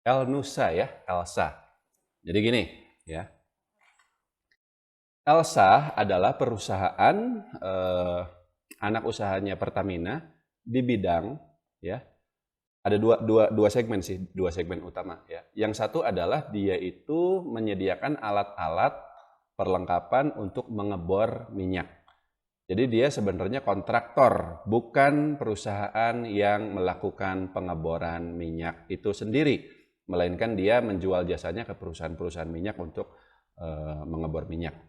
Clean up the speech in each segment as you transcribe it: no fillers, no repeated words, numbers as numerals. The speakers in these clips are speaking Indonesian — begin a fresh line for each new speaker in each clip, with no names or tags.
Elnusa ya, Elsa. Jadi gini ya, Elsa adalah perusahaan anak usahanya Pertamina di bidang ya, ada dua segmen sih, dua segmen utama ya. Yang satu adalah dia itu menyediakan alat-alat perlengkapan untuk mengebor minyak. Jadi dia sebenarnya kontraktor, bukan perusahaan yang melakukan pengeboran minyak itu sendiri, melainkan dia menjual jasanya ke perusahaan-perusahaan minyak untuk mengebor minyak.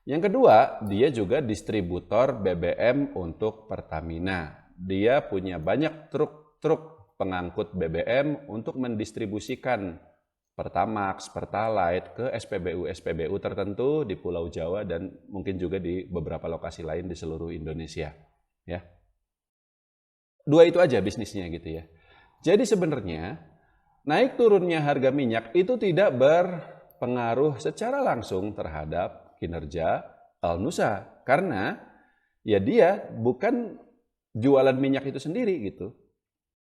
Yang kedua, dia juga distributor BBM untuk Pertamina. Dia punya banyak truk-truk pengangkut BBM untuk mendistribusikan Pertamax, Pertalite ke SPBU-SPBU tertentu di Pulau Jawa dan mungkin juga di beberapa lokasi lain di seluruh Indonesia. Ya, dua itu aja bisnisnya gitu ya. Jadi sebenarnya naik turunnya harga minyak itu tidak berpengaruh secara langsung terhadap kinerja Alnusa karena ya dia bukan jualan minyak itu sendiri gitu.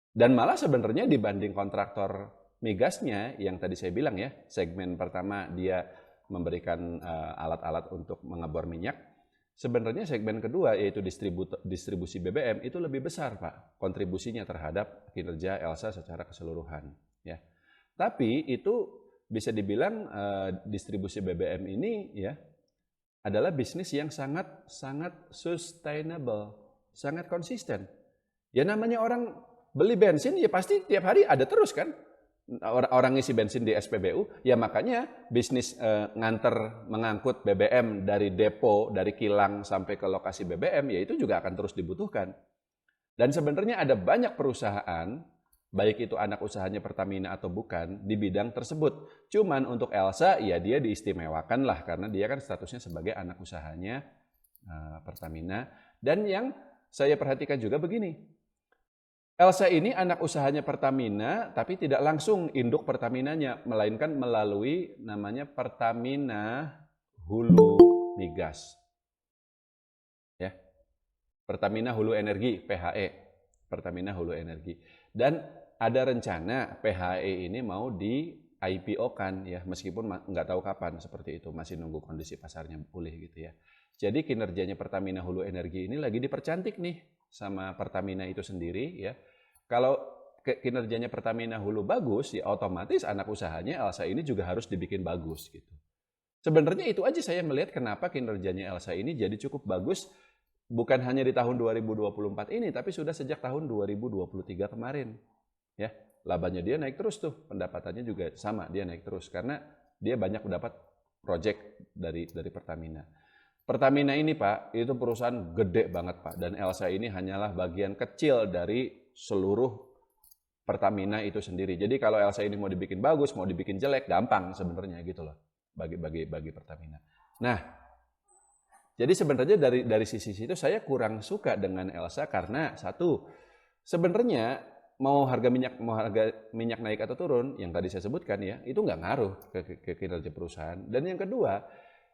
Dan malah sebenarnya dibanding kontraktor migasnya yang tadi saya bilang ya, segmen pertama dia memberikan alat-alat untuk mengebor minyak, sebenarnya segmen kedua yaitu distribusi BBM itu lebih besar Pak kontribusinya terhadap kinerja Elsa secara keseluruhan ya. Tapi itu bisa dibilang distribusi BBM ini ya adalah bisnis yang sangat sustainable, sangat konsisten. Ya namanya orang beli bensin ya pasti tiap hari ada terus kan. Orang ngisi bensin di SPBU, ya makanya bisnis mengangkut BBM dari depo, dari kilang sampai ke lokasi BBM, ya itu juga akan terus dibutuhkan. Dan sebenarnya ada banyak perusahaan, baik itu anak usahanya Pertamina atau bukan, di bidang tersebut. Cuman untuk Elsa, ya dia diistimewakan lah, karena dia kan statusnya sebagai anak usahanya Pertamina. Dan yang saya perhatikan juga begini, Elsa ini anak usahanya Pertamina, tapi tidak langsung induk Pertaminanya, melainkan melalui namanya Pertamina Hulu Migas. Ya, Pertamina Hulu Energi, PHE. Pertamina Hulu Energi. Dan ada rencana PHE ini mau di IPO-kan ya, meskipun nggak tahu kapan seperti itu, masih nunggu kondisi pasarnya pulih gitu ya. Jadi kinerjanya Pertamina Hulu Energi ini lagi dipercantik nih sama Pertamina itu sendiri ya. Kalau kinerjanya Pertamina Hulu bagus, ya otomatis anak usahanya Elsa ini juga harus dibikin bagus gitu. Sebenarnya itu aja saya melihat kenapa kinerjanya Elsa ini jadi cukup bagus bukan hanya di tahun 2024 ini, tapi sudah sejak tahun 2023 kemarin. Ya, labanya dia naik terus tuh, pendapatannya juga sama, dia naik terus karena dia banyak mendapat project dari Pertamina. Pertamina ini Pak, itu perusahaan gede banget Pak, dan Elsa ini hanyalah bagian kecil dari seluruh Pertamina itu sendiri. Jadi kalau Elsa ini mau dibikin bagus, mau dibikin jelek, gampang sebenarnya gitu loh, bagi Pertamina. Nah, jadi sebenarnya dari sisi itu saya kurang suka dengan Elsa karena satu, sebenarnya mau harga minyak naik atau turun, yang tadi saya sebutkan ya, itu nggak ngaruh ke kinerja perusahaan. Dan yang kedua,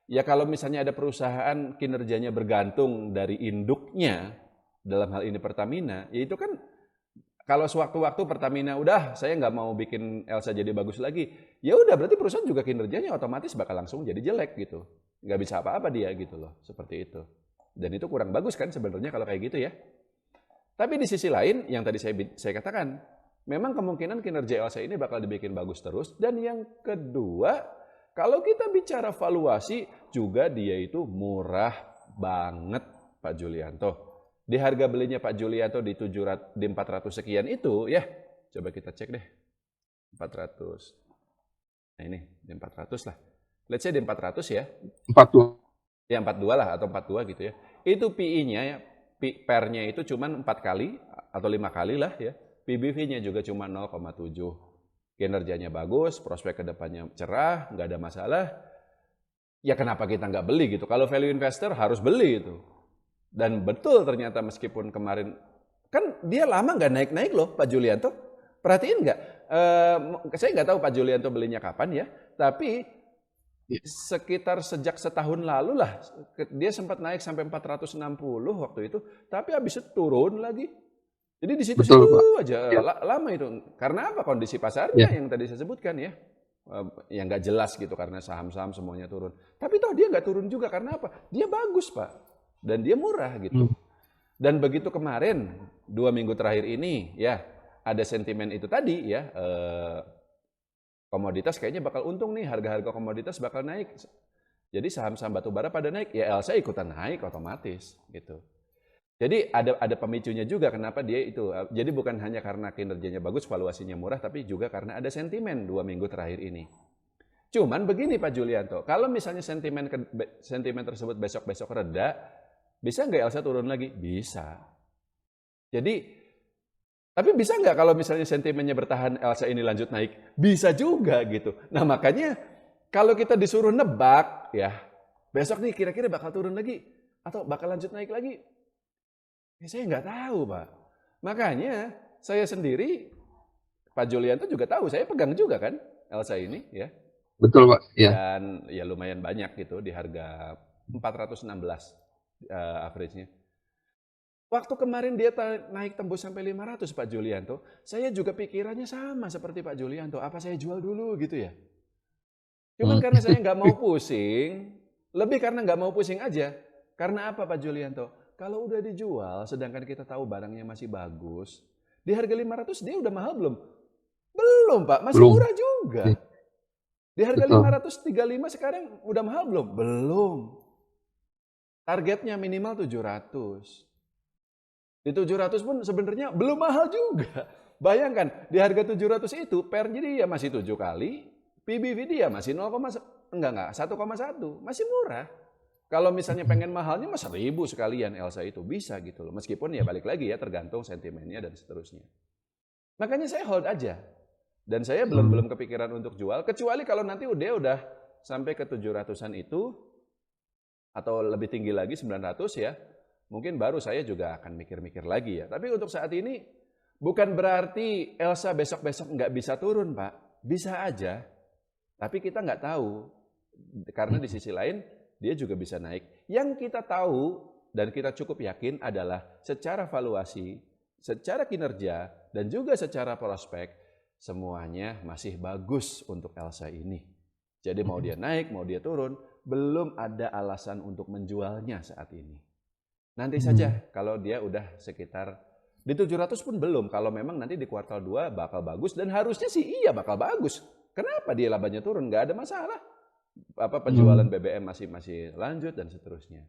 ya kalau misalnya ada perusahaan kinerjanya bergantung dari induknya, dalam hal ini Pertamina, ya itu kan kalau sewaktu-waktu Pertamina udah saya nggak mau bikin Elsa jadi bagus lagi, ya udah berarti perusahaan juga kinerjanya otomatis bakal langsung jadi jelek gitu. Nggak bisa apa-apa dia gitu loh, seperti itu. Dan itu kurang bagus kan sebenarnya kalau kayak gitu ya. Tapi di sisi lain, yang tadi saya katakan, memang kemungkinan kinerja Elsa ini bakal dibikin bagus terus. Dan yang kedua, kalau kita bicara valuasi, juga dia itu murah banget Pak Julianto. Di harga belinya Pak Julianto di 400 sekian itu, ya coba kita cek deh. 400. Nah ini, di 400 lah. Let's say di 400 ya.
42.
Ya 42 lah atau 42 gitu ya. Itu PI-nya ya, PER-nya itu cuma 4 kali atau 5 kali lah ya. PBV-nya juga cuma 0,7. Kinerjanya bagus, prospek kedepannya cerah, nggak ada masalah. Ya kenapa kita nggak beli gitu? Kalau value investor harus beli itu. Dan betul ternyata meskipun kemarin, kan dia lama nggak naik-naik loh Pak Julianto. Perhatiin nggak? Saya nggak tahu Pak Julianto belinya kapan ya, tapi sekitar sejak setahun lalu lah, dia sempat naik sampai 460 waktu itu, tapi habis itu turun lagi. Jadi di
Betul,
situ-situ
Pak.
aja
Ya,
lama itu. Karena apa? Kondisi pasarnya
ya.
yang tadi saya sebutkan ya. Yang nggak jelas gitu karena saham-saham semuanya turun. Tapi toh dia nggak turun juga karena apa? Dia bagus, Pak. Dan dia murah
Hmm.
gitu. Dan begitu kemarin 2 minggu terakhir ini ya ada sentimen itu tadi ya, komoditas kayaknya bakal untung nih, harga-harga komoditas bakal naik. Jadi saham-saham batubara pada naik, ya Elsa ikutan naik otomatis gitu. Jadi ada pemicunya juga kenapa dia itu. Jadi bukan hanya karena kinerjanya bagus, valuasinya murah, tapi juga karena ada sentimen 2 minggu terakhir ini. Cuman begini Pak Julianto, kalau misalnya sentimen tersebut besok-besok reda, bisa nggak Elsa turun lagi? Bisa. Jadi, tapi bisa nggak kalau misalnya sentimennya bertahan, Elsa ini lanjut naik? Bisa juga gitu. Nah makanya kalau kita disuruh nebak, ya besok nih kira-kira bakal turun lagi atau bakal lanjut naik lagi, ya saya nggak tahu Pak. Makanya saya sendiri, Pak Julianto juga tahu, saya pegang juga kan Elsa ini ya.
Betul, Pak. Ya.
Dan ya lumayan banyak gitu di harga 416 average-nya. Waktu kemarin dia naik tembus sampai 500 Pak Julianto, saya juga pikirannya sama seperti Pak Julianto, apa saya jual dulu gitu ya. Cuman
Hmm.
karena saya nggak mau pusing, lebih karena nggak mau pusing aja. Karena apa Pak Julianto? Kalau udah dijual, sedangkan kita tahu barangnya masih bagus, di harga 500 dia udah mahal belum? Belum Pak, masih
Belum.
murah juga.
Ya,
Di harga
betul.
535 sekarang udah mahal belum? Belum. Targetnya minimal 700. Di 700 pun sebenarnya belum mahal juga. Bayangkan, di harga 700 itu per jadi ya masih 7 kali, PBV dia masih 0, enggak 1,1, masih murah. Kalau misalnya pengen mahalnya mas 1000 sekalian Elsa itu bisa gitu loh. Meskipun ya balik lagi ya tergantung sentimennya dan seterusnya. Makanya saya hold aja. Dan saya belum
Hmm.
belum kepikiran untuk jual kecuali kalau nanti dia udah sampai ke 700-an itu atau lebih tinggi lagi 900 ya. Mungkin baru saya juga akan mikir-mikir lagi ya. Tapi untuk saat ini bukan berarti Elsa besok-besok nggak bisa turun, Pak. Bisa aja. Tapi kita nggak tahu. Karena di sisi lain dia juga bisa naik. Yang kita tahu dan kita cukup yakin adalah secara valuasi, secara kinerja, dan juga secara prospek, semuanya masih bagus untuk Elsa ini. Jadi mau dia naik, mau dia turun, belum ada alasan untuk menjualnya saat ini. Nanti saja
Hmm.
kalau dia udah sekitar di 700 pun belum. Kalau memang nanti di kuartal 2 bakal bagus dan harusnya sih iya bakal bagus. Kenapa dia labanya turun? Nggak ada masalah. Apa penjualan
Hmm.
BBM masih masih lanjut dan seterusnya.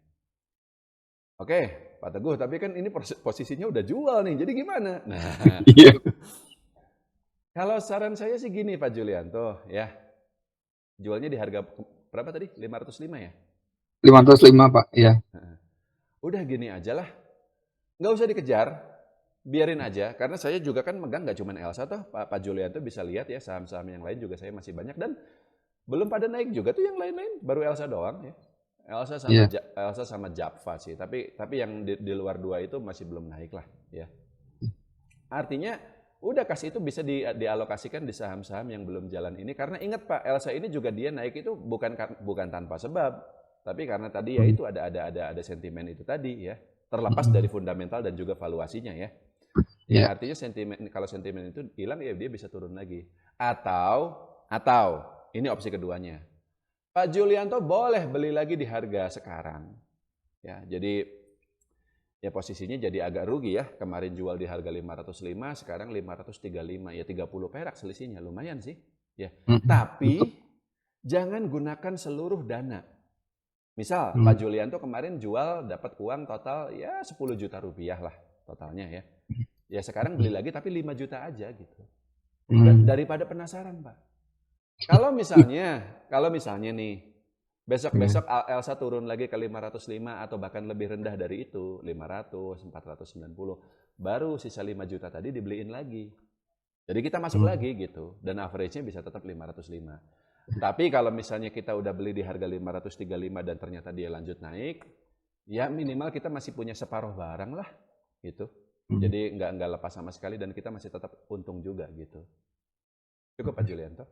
Oke, Pak Teguh, tapi kan ini posisinya udah jual nih. Jadi gimana? Nah,
Iya.
kalau saran saya sih gini Pak Julianto, ya. Jualnya di harga berapa tadi? 505 ya?
505, Pak. Ya.
Udah gini aja lah. Nggak usah dikejar, biarin aja. Karena saya juga kan megang nggak cuma Elsa toh, Pak Julianto bisa lihat ya saham-saham yang lain juga saya masih banyak dan belum pada naik juga tuh yang lain-lain, baru Elsa doang ya.
Iya.
Elsa sama Japfa sih, tapi yang di luar dua itu masih belum naik lah ya. Artinya udah kasih itu bisa dialokasikan di saham-saham yang belum jalan ini karena ingat Pak, Elsa ini juga dia naik itu bukan tanpa sebab, tapi karena tadi ya
Hmm.
itu ada sentimen itu tadi ya. Terlepas dari
Hmm.
fundamental dan juga valuasinya ya. Yang
Ya.
artinya kalau sentimen itu hilang ya dia bisa turun lagi. Atau ini opsi keduanya. Pak Julianto boleh beli lagi di harga sekarang. Ya, jadi ya posisinya jadi agak rugi ya. Kemarin jual di harga 505, sekarang 535. Ya 30 perak selisihnya, lumayan sih. Ya.
Hmm. Betul.
Tapi jangan gunakan seluruh dana. Misal Pak
Hmm.
Julianto kemarin jual dapat uang total ya 10 juta rupiah lah totalnya ya. Ya sekarang beli lagi tapi 5 juta aja gitu.
Hmm.
Daripada penasaran, Pak. Kalau misalnya nih
Ya.
besok-besok Elsa turun lagi ke 505 atau bahkan lebih rendah dari itu, 500, 490, baru sisa 5 juta tadi dibeliin lagi. Jadi kita masuk
Hmm.
lagi gitu dan average-nya bisa tetap 505. Tapi kalau misalnya kita udah beli di harga 535 dan ternyata dia lanjut naik, ya minimal kita masih punya separuh barang lah gitu.
Hmm.
Jadi nggak lepas sama sekali dan kita masih tetap untung juga gitu. Cukup Pak Julianto.